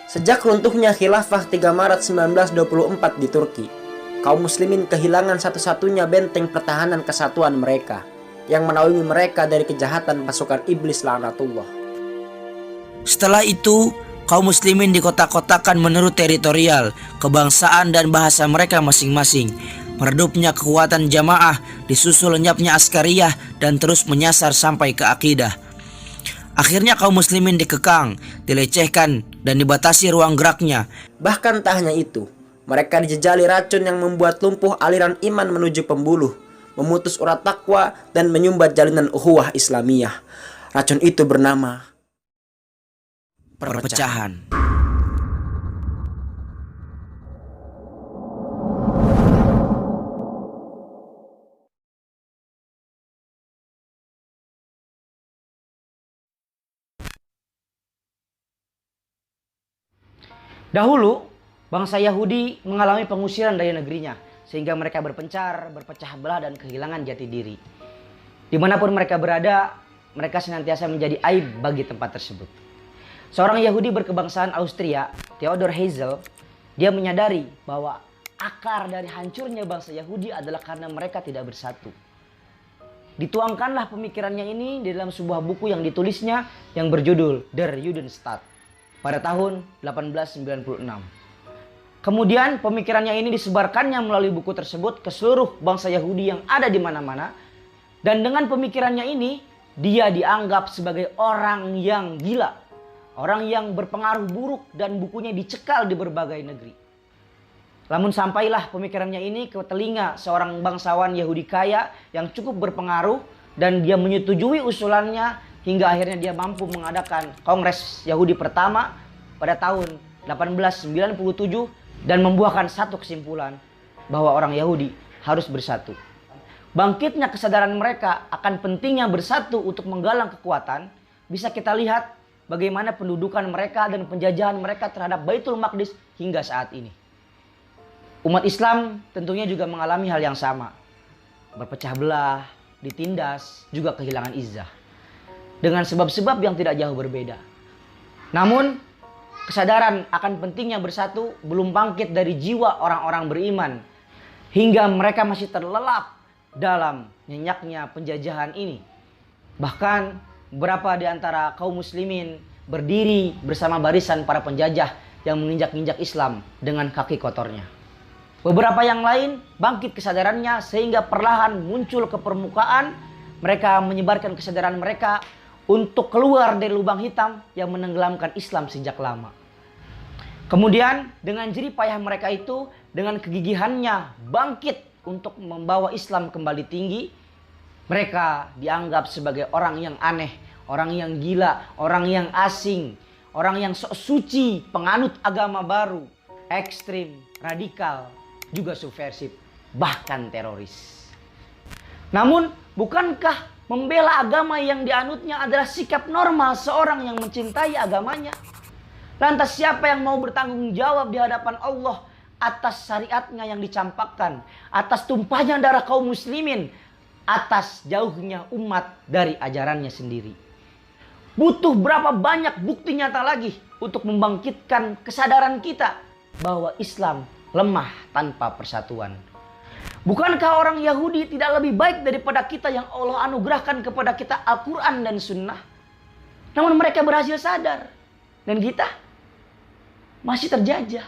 Sejak runtuhnya khilafah 3 Maret 1924 di Turki, kaum muslimin kehilangan satu-satunya benteng pertahanan kesatuan mereka yang menaungi mereka dari kejahatan pasukan iblis laknatullah. Setelah itu, kaum muslimin dikotak-kotakan menurut teritorial, kebangsaan dan bahasa mereka masing-masing. Meredupnya kekuatan jamaah, disusul lenyapnya askariyah dan terus menyasar sampai ke akidah. Akhirnya kaum muslimin dikekang, dilecehkan dan dibatasi ruang geraknya. Bahkan tak hanya itu, mereka dijejali racun yang membuat lumpuh aliran iman menuju pembuluh, memutus urat takwa dan menyumbat jalinan ukhuwah Islamiyah. Racun itu bernama perpecahan. Dahulu, bangsa Yahudi mengalami pengusiran dari negerinya, sehingga mereka berpencar, berpecah belah dan kehilangan jati diri. Dimanapun mereka berada, mereka senantiasa menjadi aib bagi tempat tersebut. Seorang Yahudi berkebangsaan Austria, Theodor Herzl, dia menyadari bahwa akar dari hancurnya bangsa Yahudi adalah karena mereka tidak bersatu. Dituangkanlah pemikirannya ini di dalam sebuah buku yang ditulisnya yang berjudul Der Judenstaat pada tahun 1896. Kemudian pemikirannya ini disebarkannya melalui buku tersebut ke seluruh bangsa Yahudi yang ada di mana-mana. Dan dengan pemikirannya ini, dia dianggap sebagai orang yang gila, orang yang berpengaruh buruk dan bukunya dicekal di berbagai negeri. Namun sampailah pemikirannya ini ke telinga seorang bangsawan Yahudi kaya yang cukup berpengaruh dan dia menyetujui usulannya hingga akhirnya dia mampu mengadakan Kongres Yahudi pertama pada tahun 1897 dan membuahkan satu kesimpulan bahwa orang Yahudi harus bersatu. Bangkitnya kesadaran mereka akan pentingnya bersatu untuk menggalang kekuatan bisa kita lihat bagaimana pendudukan mereka dan penjajahan mereka terhadap Baitul Maqdis hingga saat ini. Umat Islam tentunya juga mengalami hal yang sama. Berpecah belah, ditindas, juga kehilangan izzah. Dengan sebab-sebab yang tidak jauh berbeda. Namun, kesadaran akan pentingnya bersatu belum bangkit dari jiwa orang-orang beriman. Hingga mereka masih terlelap dalam nyenyaknya penjajahan ini. Bahkan, beberapa di antara kaum muslimin berdiri bersama barisan para penjajah yang menginjak-injak Islam dengan kaki kotornya. Beberapa yang lain bangkit kesadarannya sehingga perlahan muncul ke permukaan. Mereka menyebarkan kesadaran mereka untuk keluar dari lubang hitam yang menenggelamkan Islam sejak lama. Kemudian dengan jerih payah mereka itu, dengan kegigihannya bangkit untuk membawa Islam kembali tinggi, mereka dianggap sebagai orang yang aneh, orang yang gila, orang yang asing, orang yang sok suci, penganut agama baru, ekstrim, radikal, juga subversif, bahkan teroris. Namun, bukankah membela agama yang dianutnya adalah sikap normal seorang yang mencintai agamanya? Lantas siapa yang mau bertanggung jawab di hadapan Allah atas syariatnya yang dicampakkan, atas tumpahnya darah kaum muslimin, atas jauhnya umat dari ajarannya sendiri? Butuh berapa banyak bukti nyata lagi untuk membangkitkan kesadaran kita bahwa Islam lemah tanpa persatuan? Bukankah orang Yahudi tidak lebih baik daripada kita yang Allah anugerahkan kepada kita Al-Quran dan Sunnah? Namun mereka berhasil sadar. Dan kita masih terjajah.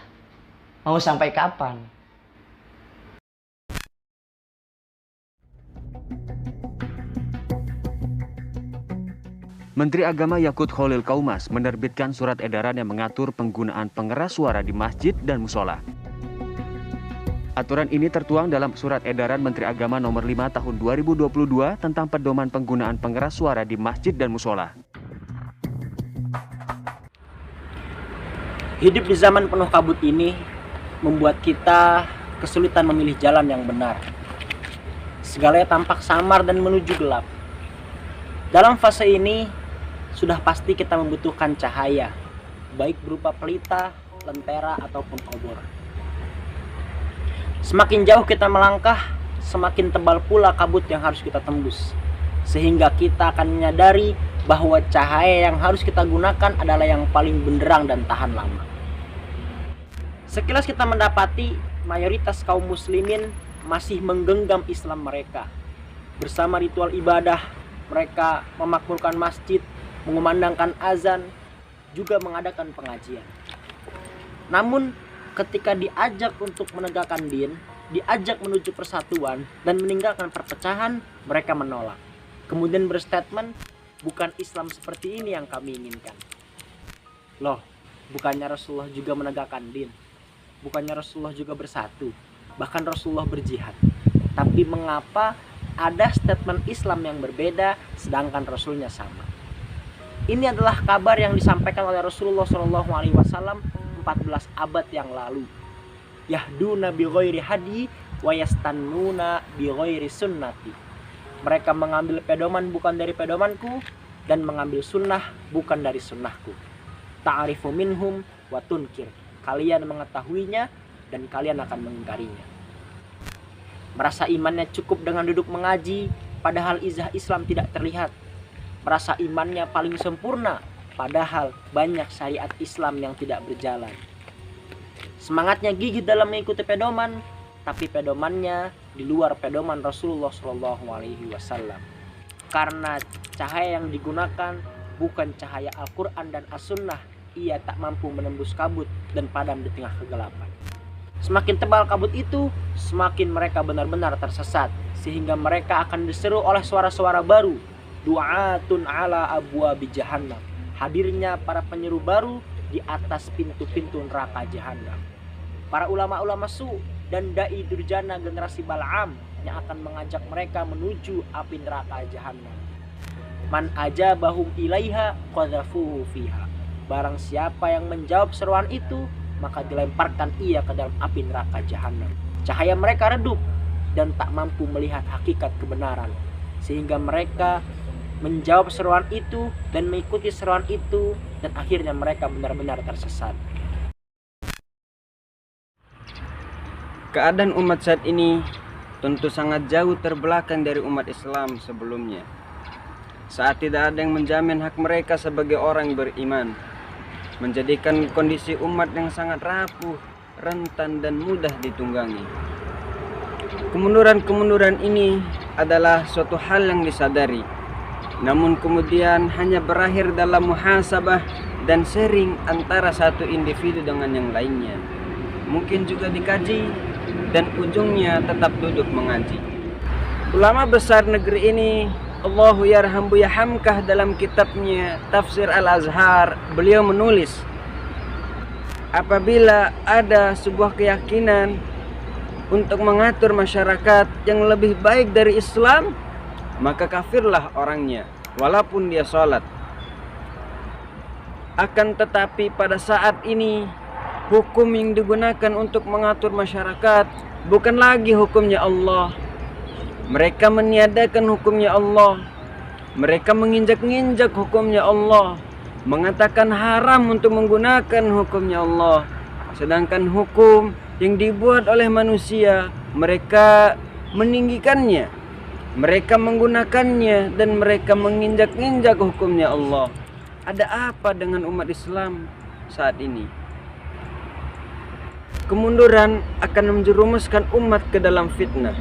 Mau sampai kapan? Menteri Agama Yakut Khalil Kaumas menerbitkan surat edaran yang mengatur penggunaan pengeras suara di masjid dan musola. Aturan ini tertuang dalam Surat Edaran Menteri Agama Nomor 5 Tahun 2022 tentang pedoman penggunaan pengeras suara di masjid dan musola. Hidup di zaman penuh kabut ini membuat kita kesulitan memilih jalan yang benar. Segalanya tampak samar dan menuju gelap. Dalam fase ini sudah pasti kita membutuhkan cahaya, baik berupa pelita, lentera ataupun obor. Semakin jauh kita melangkah, semakin tebal pula kabut yang harus kita tembus. Sehingga kita akan menyadari bahwa cahaya yang harus kita gunakan adalah yang paling benderang dan tahan lama. Sekilas kita mendapati mayoritas kaum muslimin masih menggenggam Islam mereka. Bersama ritual ibadah, mereka memakmurkan masjid, mengumandangkan azan, juga mengadakan pengajian. Namun ketika diajak untuk menegakkan din, diajak menuju persatuan dan meninggalkan perpecahan, mereka menolak. Kemudian berstatement, bukan Islam seperti ini yang kami inginkan. Loh, bukannya Rasulullah juga menegakkan din? Bukannya Rasulullah juga bersatu? Bahkan Rasulullah berjihad. Tapi mengapa ada statement Islam yang berbeda sedangkan Rasulnya sama? Ini adalah kabar yang disampaikan oleh Rasulullah SAW 14 abad yang lalu. Yahduna bi ghairi hadi wa yastannuna bi ghairi sunnati. Mereka mengambil pedoman bukan dari pedomanku dan mengambil sunnah bukan dari sunnahku. Ta'arifu minhum wa tunkir. Kalian mengetahuinya dan kalian akan mengingkarinya. Merasa imannya cukup dengan duduk mengaji, padahal izah Islam tidak terlihat. Merasa imannya paling sempurna, padahal banyak syariat Islam yang tidak berjalan. Semangatnya gigih dalam mengikuti pedoman, tapi pedomannya di luar pedoman Rasulullah SAW. Karena cahaya yang digunakan bukan cahaya Al-Quran dan As-Sunnah, ia tak mampu menembus kabut dan padam di tengah kegelapan. Semakin tebal kabut itu, semakin mereka benar-benar tersesat, sehingga mereka akan diseru oleh suara-suara baru, du'atun ala abwabi jahannam. Hadirnya para penyeru baru di atas pintu-pintu neraka jahannam. Para ulama-ulama su dan dai durjana generasi Bal'am yang akan mengajak mereka menuju api neraka jahannam. Man ajabahum ilaiha qadzafuhu fiha. Barang siapa yang menjawab seruan itu, maka dilemparkan ia ke dalam api neraka jahanam. Cahaya mereka redup dan tak mampu melihat hakikat kebenaran, sehingga mereka menjawab seruan itu dan mengikuti seruan itu, dan akhirnya mereka benar-benar tersesat. Keadaan umat saat ini tentu sangat jauh terbelakang dari umat Islam sebelumnya. Saat tidak ada yang menjamin hak mereka sebagai orang beriman, menjadikan kondisi umat yang sangat rapuh, rentan dan mudah ditunggangi. Kemunduran-kemunduran ini adalah suatu hal yang disadari, namun kemudian hanya berakhir dalam muhasabah dan sharing antara satu individu dengan yang lainnya. Mungkin juga dikaji dan ujungnya tetap duduk mengaji. Ulama besar negeri ini, Allahu yarhambu yahamkah, dalam kitabnya Tafsir Al-Azhar, beliau menulis, apabila ada sebuah keyakinan untuk mengatur masyarakat yang lebih baik dari Islam, maka kafirlah orangnya walaupun dia sholat. Akan tetapi pada saat ini hukum yang digunakan untuk mengatur masyarakat bukan lagi hukumnya Allah. Mereka meniadakan hukumnya Allah. Mereka menginjak-injak hukumnya Allah, mengatakan haram untuk menggunakan hukumnya Allah. Sedangkan hukum yang dibuat oleh manusia, mereka meninggikannya, mereka menggunakannya, dan mereka menginjak-injak hukumnya Allah. Ada apa dengan umat Islam saat ini? Kemunduran akan menjerumuskan umat ke dalam fitnah.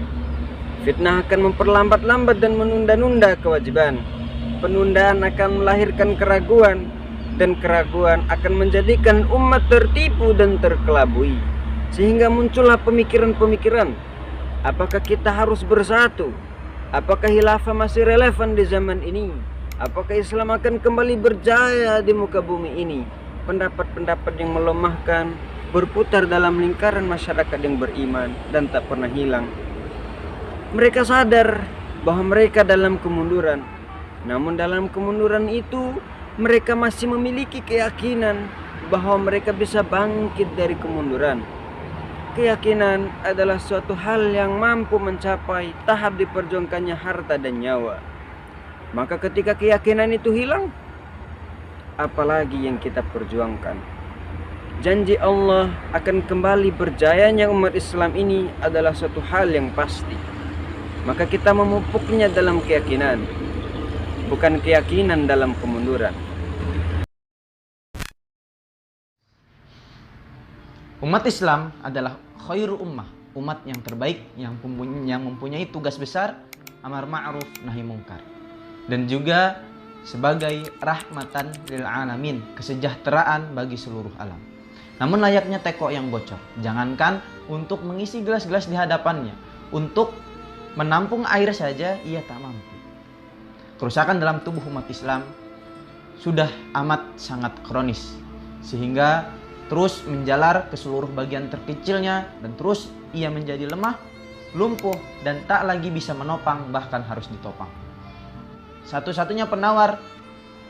Fitnah akan memperlambat-lambat dan menunda-nunda kewajiban. Penundaan akan melahirkan keraguan, dan keraguan akan menjadikan umat tertipu dan terkelabui. Sehingga muncullah pemikiran-pemikiran, apakah kita harus bersatu? Apakah khilafah masih relevan di zaman ini? Apakah Islam akan kembali berjaya di muka bumi ini? Pendapat-pendapat yang melemahkan berputar dalam lingkaran masyarakat yang beriman dan tak pernah hilang. Mereka sadar bahwa mereka dalam kemunduran, namun dalam kemunduran itu mereka masih memiliki keyakinan bahwa mereka bisa bangkit dari kemunduran. Keyakinan adalah suatu hal yang mampu mencapai tahap diperjuangkannya harta dan nyawa. Maka ketika keyakinan itu hilang, apalagi yang kita perjuangkan? Janji Allah akan kembali berjayanya umat Islam ini adalah suatu hal yang pasti. Maka kita memupuknya dalam keyakinan, bukan keyakinan dalam kemunduran. Umat Islam adalah khairu ummah, umat yang terbaik yang mempunyai tugas besar amar ma'ruf nahi mungkar, dan juga sebagai rahmatan lil alamin, kesejahteraan bagi seluruh alam. Namun layaknya teko yang bocor, jangankan untuk mengisi gelas-gelas di hadapannya, untuk menampung air saja ia tak mampu. Kerusakan dalam tubuh umat Islam sudah amat sangat kronis, sehingga terus menjalar ke seluruh bagian terkecilnya, dan terus ia menjadi lemah, lumpuh, dan tak lagi bisa menopang, bahkan harus ditopang. Satu-satunya penawar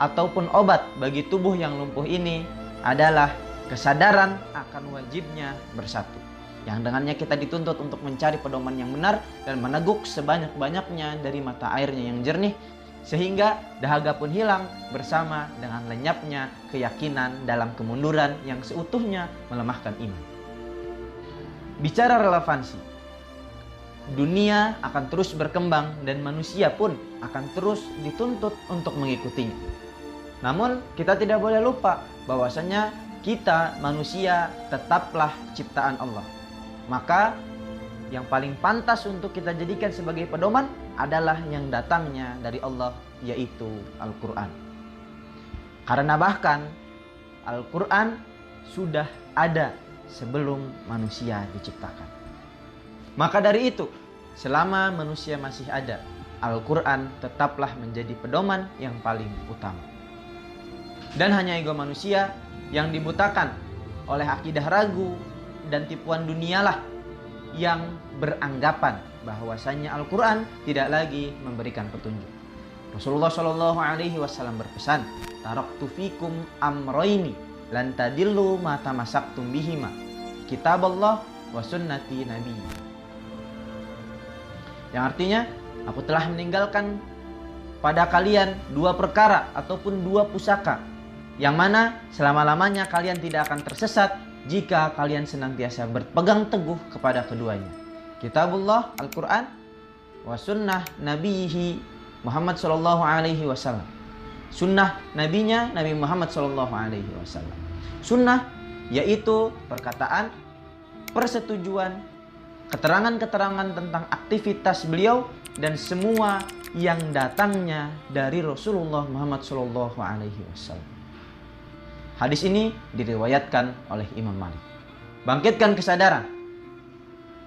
ataupun obat bagi tubuh yang lumpuh ini adalah kesadaran akan wajibnya bersatu, yang dengannya kita dituntut untuk mencari pedoman yang benar dan meneguk sebanyak-banyaknya dari mata airnya yang jernih, sehingga dahaga pun hilang bersama dengan lenyapnya keyakinan dalam kemunduran yang seutuhnya melemahkan iman. Bicara relevansi, dunia akan terus berkembang dan manusia pun akan terus dituntut untuk mengikutinya. Namun kita tidak boleh lupa bahwasanya kita manusia tetaplah ciptaan Allah. Maka yang paling pantas untuk kita jadikan sebagai pedoman adalah yang datangnya dari Allah, yaitu Al-Quran. Karena bahkan Al-Quran sudah ada sebelum manusia diciptakan. Maka dari itu, selama manusia masih ada, Al-Quran tetaplah menjadi pedoman yang paling utama. Dan hanya ego manusia yang dibutakan oleh akidah ragu dan tipuan dunialah yang beranggapan bahwasanya Al-Quran tidak lagi memberikan petunjuk. Rasulullah Shallallahu Alaihi Wasallam berpesan, "Taraktu fikum amroini lan tadillu ma tamassaktum bihima, kitab Allah wa sunnati Nabi." Yang artinya, aku telah meninggalkan pada kalian dua perkara ataupun dua pusaka, yang mana selama-lamanya kalian tidak akan tersesat jika kalian senantiasa berpegang teguh kepada keduanya. Kitabullah Al-Quran wa sunnah nabihi Muhammad sallallahu alaihi wasallam. Sunnah nabinya Nabi Muhammad sallallahu alaihi wasallam. Sunnah yaitu perkataan, persetujuan, keterangan-keterangan tentang aktivitas beliau dan semua yang datangnya dari Rasulullah Muhammad sallallahu alaihi wasallam. Hadis ini diriwayatkan oleh Imam Malik. Bangkitkan kesadaran.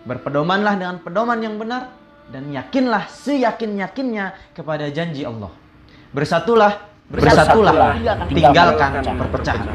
Berpedomanlah dengan pedoman yang benar dan yakinlah seyakin-yakinnya kepada janji Allah. Bersatulah, tinggalkan perpecahan.